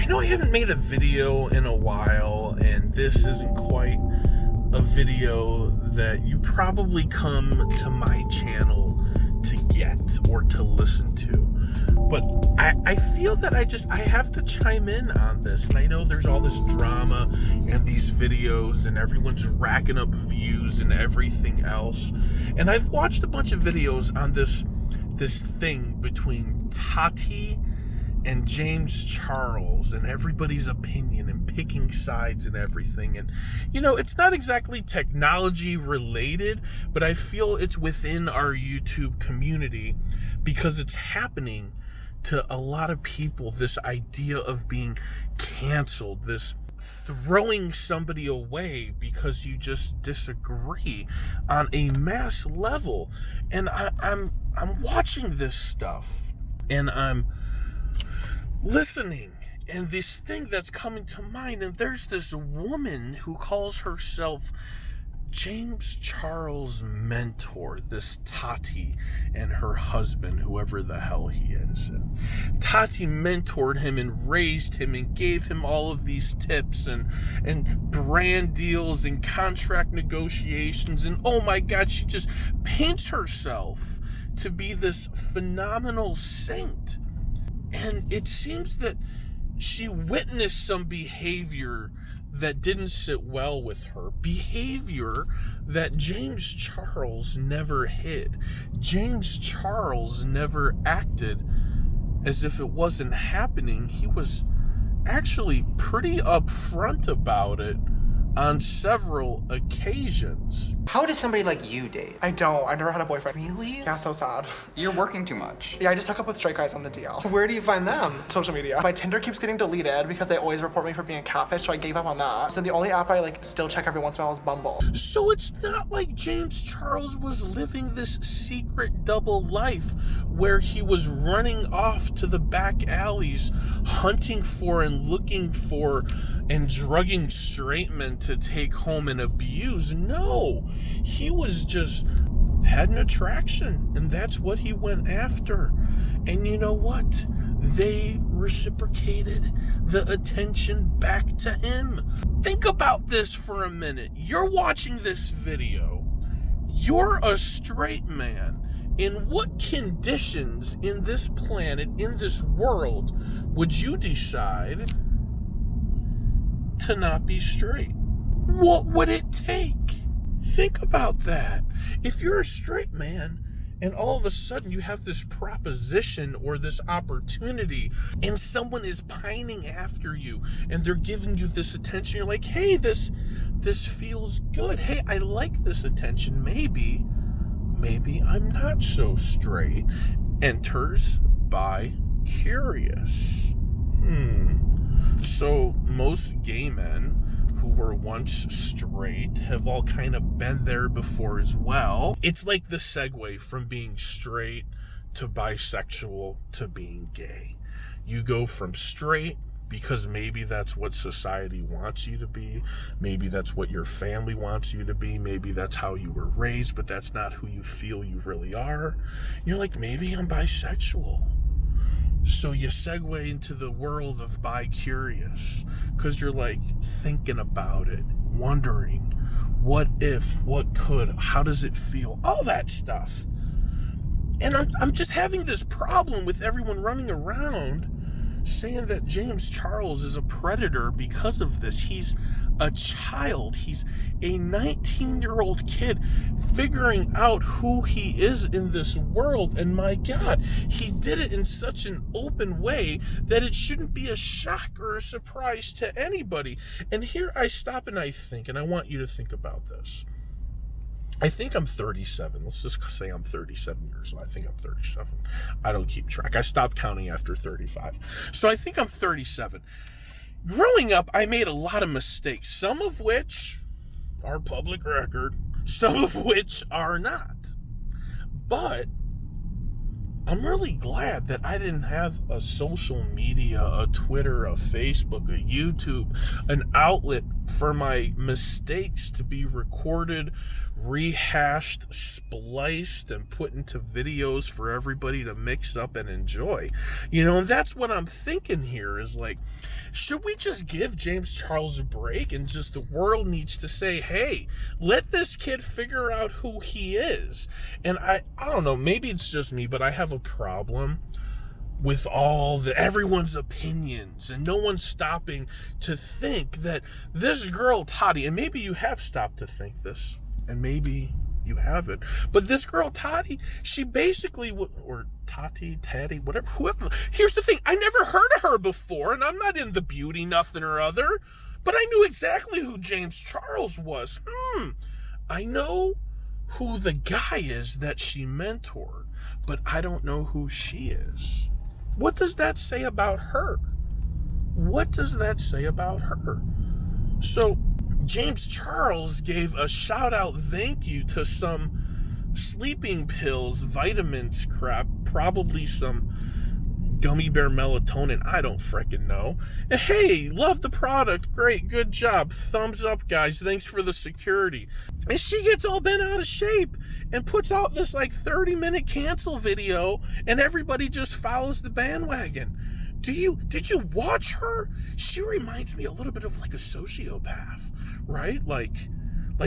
I know I haven't made a video in a while, and this isn't quite a video that you probably come to my channel to get or to listen to. But I feel that I have to chime in on this. And I know there's all this drama and these videos and everyone's racking up views and everything else. And I've watched a bunch of videos on this thing between Tati and James Charles and everybody's opinion and picking sides and everything. And, you know, it's not exactly technology related, but I feel it's within our YouTube community because it's happening to a lot of people, this idea of being canceled, this throwing somebody away because you just disagree on a mass level. And I'm watching this stuff and I'm listening, and this thing that's coming to mind, and there's this woman who calls herself James Charles' mentor, this Tati, and her husband, whoever the hell he is. And Tati mentored him and raised him and gave him all of these tips and brand deals and contract negotiations, and oh my God, she just paints herself to be this phenomenal saint. And it seems that she witnessed some behavior that didn't sit well with her. Behavior that James Charles never hid. James Charles never acted as if it wasn't happening. He was actually pretty upfront about it on several occasions. How does somebody like you date? I don't. I never had a boyfriend. Really? Yeah, so sad. You're working too much. Yeah, I just hook up with straight guys on the DL. Where do you find them? Social media. My Tinder keeps getting deleted because they always report me for being a catfish, so I gave up on that. So the only app I still check every once in a while is Bumble. So it's not like James Charles was living this secret double life where he was running off to the back alleys, hunting for and looking for and drugging straight men to take home and abuse. No, he was just had an attraction, and that's what he went after. And you know what? They reciprocated the attention back to him. Think about this for a minute. You're watching this video. You're a straight man. In what conditions in this planet, in this world, would you decide to not be straight? What would it take? Think about that. If you're a straight man and all of a sudden you have this proposition or this opportunity and someone is pining after you and they're giving you this attention, you're like, hey, this feels good. Hey, I like this attention. Maybe I'm not so straight. Enters by curious. So most gay men who were once straight have all kind of been there before as well. It's like the segue from being straight to bisexual to being gay. You go from straight because maybe that's what society wants you to be. Maybe that's what your family wants you to be. Maybe that's how you were raised, but that's not who you feel you really are. You're like, maybe I'm bisexual. So you segue into the world of bi-curious because you're like thinking about it, wondering what if, what could, how does it feel, all that stuff. And I'm just having this problem with everyone running around saying that James Charles is a predator because of this. He's a child. He's a 19-year-old kid figuring out who he is in this world. And my God, he did it in such an open way that it shouldn't be a shock or a surprise to anybody. And here I stop and I think, and I want you to think about this. I think I'm 37. Let's just say I'm 37 years old. I think I'm 37. I don't keep track. I stopped counting after 35. So I think I'm 37. Growing up, I made a lot of mistakes, some of which are public record, some of which are not. But I'm really glad that I didn't have a social media, a Twitter, a Facebook, a YouTube, an outlet for my mistakes to be recorded, rehashed, spliced, and put into videos for everybody to mix up and enjoy. You know, and that's what I'm thinking here is like, should we just give James Charles a break and just the world needs to say, hey, let this kid figure out who he is? And I don't know, maybe it's just me, but I have a problem with everyone's opinions and no one's stopping to think that this girl Tati, and maybe you have stopped to think this, and maybe you haven't, but this girl Tati, she basically, or Tati, whatever, whoever, here's the thing, I never heard of her before, and I'm not in the beauty nothing or other, but I knew exactly who James Charles was. I know who the guy is that she mentored, but I don't know who she is. What does that say about her? What does that say about her? So James Charles gave a shout out thank you to some sleeping pills, vitamins crap, probably some gummy bear melatonin, I don't frickin' know. And hey, love the product, great, good job, thumbs up guys, thanks for the security. And she gets all bent out of shape and puts out this like 30-minute cancel video and everybody just follows the bandwagon. Did you watch her? She reminds me a little bit of like a sociopath, right? Like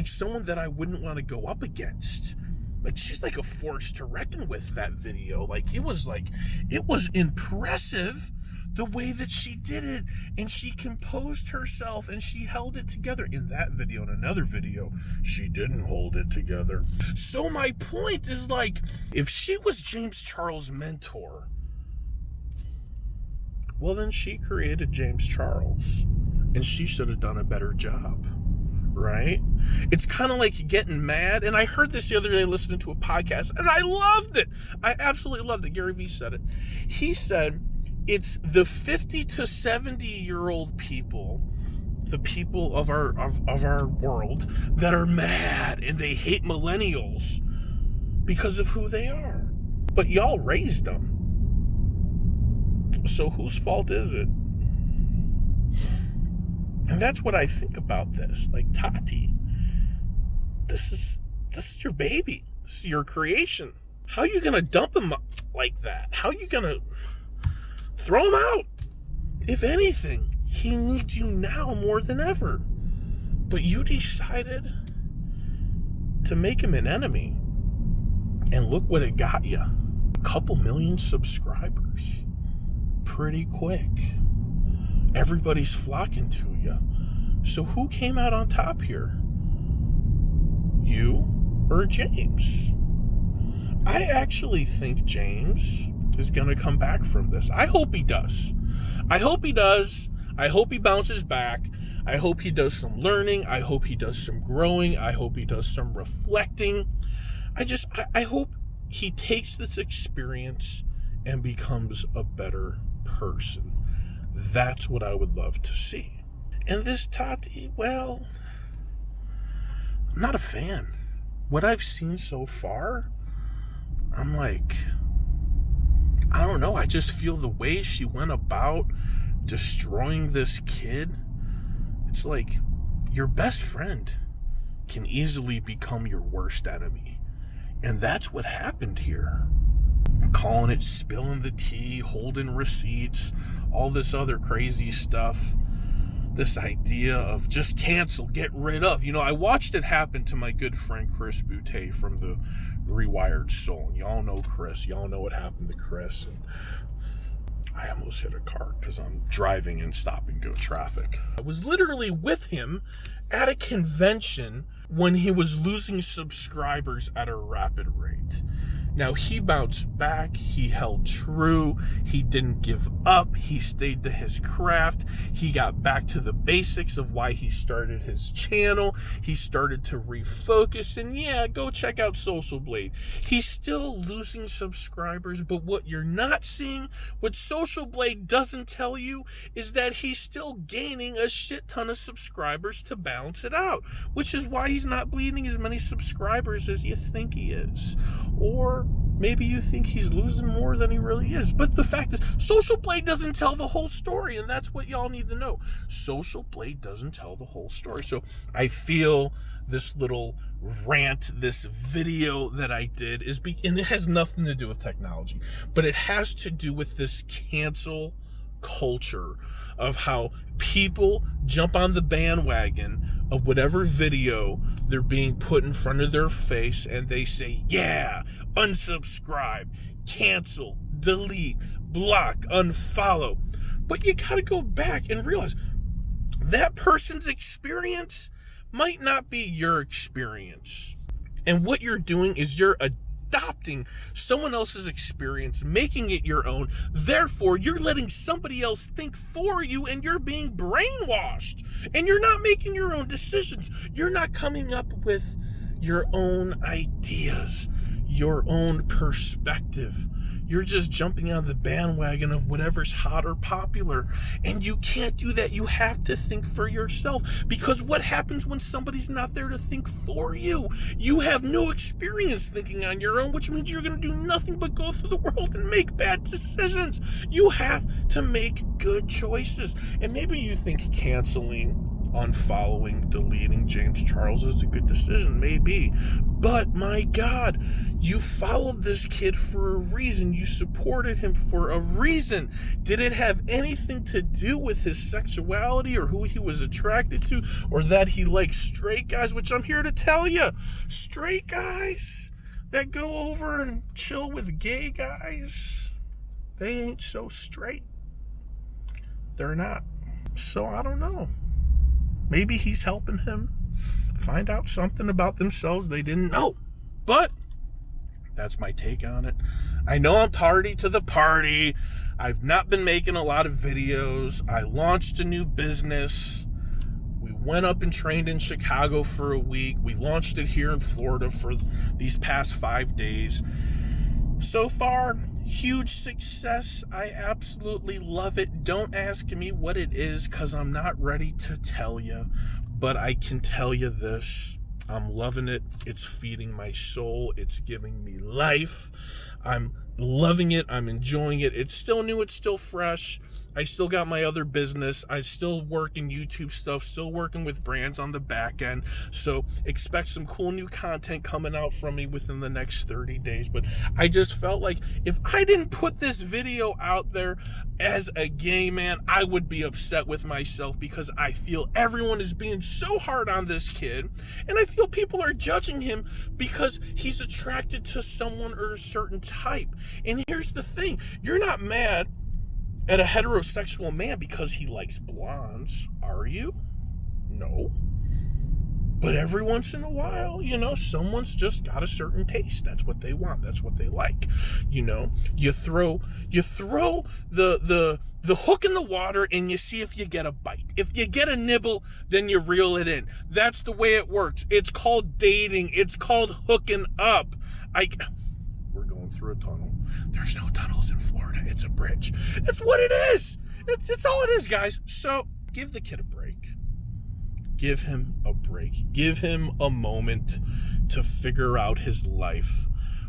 someone that I wouldn't want to go up against. Like, she's like a force to reckon with, that video. Like, it was impressive the way that she did it. And she composed herself and she held it together. In that video and another video, she didn't hold it together. So my point is, like, if she was James Charles' mentor, well, then she created James Charles. And she should have done a better job. Right? It's kind of like getting mad. And I heard this the other day listening to a podcast, and I loved it. I absolutely loved it. Gary Vee said it. He said it's the 50 to 70-year-old people, the people of our world, that are mad and they hate millennials because of who they are. But y'all raised them. So whose fault is it? And that's what I think about this. Like, Tati, this is your baby. This is your creation. How are you going to dump him like that? How are you going to throw him out? If anything, he needs you now more than ever. But you decided to make him an enemy. And look what it got you. A couple million subscribers. Pretty quick. Everybody's flocking to you. So who came out on top here? You or James? I actually think James is going to come back from this. I hope he does. I hope he does. I hope he bounces back. I hope he does some learning. I hope he does some growing. I hope he does some reflecting. I hope he takes this experience and becomes a better person. That's what I would love to see. And this Tati, well, I'm not a fan. What I've seen so far, I'm like, I don't know. I just feel the way she went about destroying this kid. It's like your best friend can easily become your worst enemy. And that's what happened here. I'm calling it spilling the tea, holding receipts, all this other crazy stuff. This idea of just cancel, get rid of. You know, I watched it happen to my good friend Chris Boutte from the Rewired Soul. And y'all know Chris. Y'all know what happened to Chris. And I almost hit a car because I'm driving in stop and go traffic. I was literally with him at a convention when he was losing subscribers at a rapid rate. Now, he bounced back, he held true, he didn't give up, he stayed to his craft, he got back to the basics of why he started his channel, he started to refocus, and yeah, go check out Social Blade. He's still losing subscribers, but what you're not seeing, what Social Blade doesn't tell you, is that he's still gaining a shit ton of subscribers to balance it out, which is why he's not bleeding as many subscribers as you think he is. Or Or maybe you think he's losing more than he really is. But the fact is, Social Blade doesn't tell the whole story, and that's what y'all need to know. Social Blade doesn't tell the whole story. So I feel this little rant, this video that I did, and it has nothing to do with technology, but it has to do with this cancel culture of how people jump on the bandwagon of whatever video they're being put in front of their face, and they say, yeah, unsubscribe, cancel, delete, block, unfollow. But you gotta go back and realize that person's experience might not be your experience. And what you're doing is you're adopting someone else's experience, making it your own. Therefore, you're letting somebody else think for you, and you're being brainwashed. And you're not making your own decisions. You're not coming up with your own ideas, your own perspective. You're just jumping on the bandwagon of whatever's hot or popular. And you can't do that. You have to think for yourself. Because what happens when somebody's not there to think for you? You have no experience thinking on your own, which means you're going to do nothing but go through the world and make bad decisions. You have to make good choices. And maybe you think canceling, unfollowing, deleting James Charles is a good decision. Maybe. But my God, you followed this kid for a reason. You supported him for a reason. Did it have anything to do with his sexuality or who he was attracted to, or that he likes straight guys? Which I'm here to tell you, straight guys that go over and chill with gay guys, they ain't so straight. They're not. So I don't know. Maybe he's helping him find out something about themselves they didn't know. But that's my take on it. I know I'm tardy to the party. I've not been making a lot of videos. I launched a new business. We went up and trained in Chicago for a week. We launched it here in Florida for these past 5 days. So far, huge success. I absolutely love it. Don't ask me what it is, because I'm not ready to tell you. But I can tell you this. I'm loving it. It's feeding my soul. It's giving me life. I'm loving it. I'm enjoying it. It's still new. It's still fresh. I still got my other business. I still work in YouTube stuff, still working with brands on the back end. So expect some cool new content coming out from me within the next 30 days. But I just felt like if I didn't put this video out there as a gay man, I would be upset with myself, because I feel everyone is being so hard on this kid. And I feel people are judging him because he's attracted to someone or a certain type. And here's the thing. You're not mad at a heterosexual man because he likes blondes, are you? No. But every once in a while, someone's just got a certain taste. That's what they want. That's what they like. You throw the hook in the water and you see if you get a bite. If you get a nibble, then you reel it in. That's the way it works. It's called dating. It's called hooking up. We're going through a tunnel. There's no tunnels in Florida. It's a bridge. That's what it is. It's all it is, guys. So give the kid a break. Give him a break. Give him a moment to figure out his life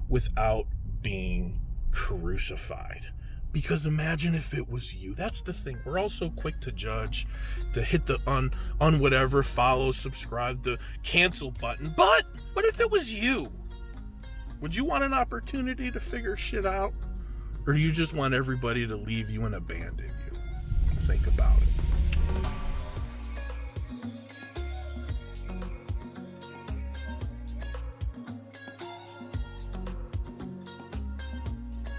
without being crucified. Because imagine if it was you. That's the thing. We're all so quick to judge, to hit the on whatever, follow, subscribe, the cancel button. But what if it was you? Would you want an opportunity to figure shit out? Or do you just want everybody to leave you and abandon you? Think about it.